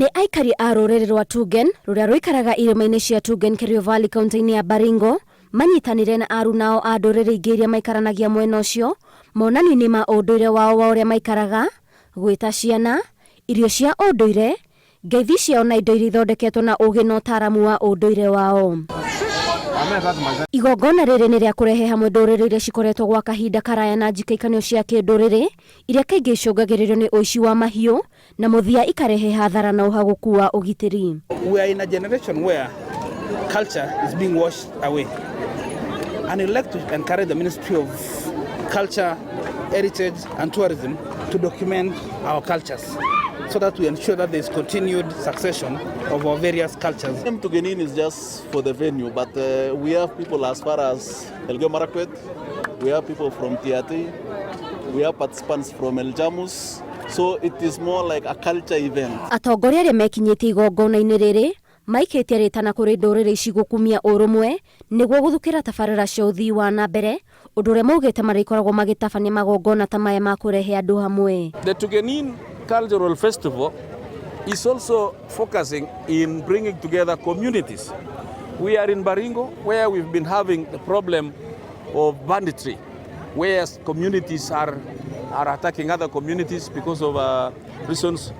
Nĩ aikari a rũrĩrĩ rwa Tugen rũrĩa rũikaraga irĩma-inĩ cia Tugen, Kerio Valley, kaunti-inĩ ya Baringo, manyitanire na arunao a ndũrĩrĩ ingĩ iria maikaranagia mwena ũcio monani-inĩ ma ũndũire wao wa ũrĩa maikaraga, gwĩta ciana, irio cia ũndũire, ngeithi ciao na indo iria ithondeketwo na ũũgĩ na ũtaaramu wa ũndũire wao. Igongona rĩrĩ nĩ rĩa kũrehe hamwe ndũrĩrĩ iria cikoretwo gwa kahinda karaya na njikaikanio cia kĩndũrĩrĩ iria kaingĩ icũngagĩrĩrio nĩ ũici wa mahiũ na mũthia ikarehe hathara na ũhagũku wa ũgitĩri. We are in a generation where culture is being washed away, and I'd like to encourage the Ministry of Culture, Heritage and Tourism to document our cultures so that we ensure that there is continued succession of our various cultures. Tugen is just for the venue, but we have people as far as Elgeyo Marakwet, we have people from Tiaty, we have participants from El Jamus, so it is more like a culture event. Atongoria arĩa mekinyĩtie igongona-inĩ rĩrĩ maikĩtie rĩtana kũrĩ ndũrĩrĩ ici gũkumia ũrũmwe nĩguo gũthukĩra tabarĩra cia ũthii wa na mbere, ũndũ ũrĩa maugĩte marĩkoragwo magĩtabania magongona ta maya ma kũrehe andũ hamwe. The Tugenin Cultural Festival is also focusing in bringing together communities. We are in Baringo, where we've been having the problem of banditry, where communities are attacking other communities because of reasons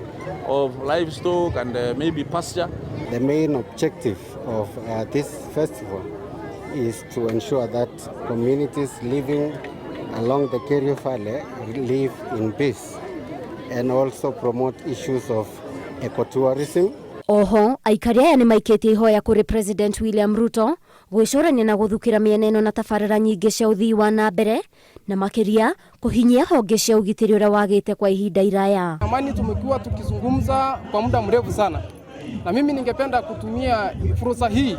of livestock and maybe pasture. The main objective of this festival is to ensure that communities living along the Kerio Valley live in peace and also promote issues of ecotourism. Oho, aikari aya nĩ maikĩtie ihoya kũrĩ President William Ruto gwĩcũrania na gũthukĩra mĩena ĩno na tabarĩra nyingĩ cia ũthii wa na mbere na makĩria kũhinyia honge cia ũgitĩri ũrĩa wagĩte kwa ihinda iraya. Amani tumekuwa tukizungumza kwa muda mrefu sana, na mimi ningependa kutumia fursa hii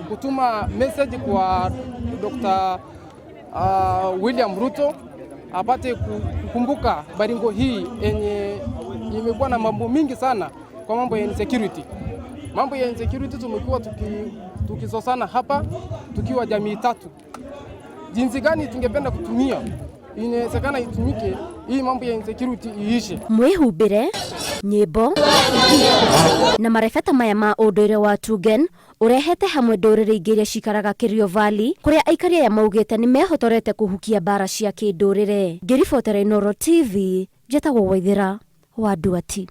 kutuma message kwa Dr. William Ruto apate kukumbuka Baringo hii yenye imekuwa na mambo mingi sana kwa mambo ya insecurity. Mambo ya insecurity tumekuwa tukisosana hapa tukiwa jamii tatu. Jinsi gani tungependa kutumia inawezekana itumike hii mambo ya insecurity iishe. Mwĩhumbĩre, nyĩmbo na marebeta maya ma ũndũire wa Tugen ũrehete hamwe ndũrĩrĩ ingĩ iria cikaraga Kerio Valley, kũrĩa aikari aya maugĩte nĩ mehotorete kũhukia mbara cia kĩndũrĩrĩ. Ngĩribotera Inooro TV, njĩtagwo Waithĩra wa Nduati.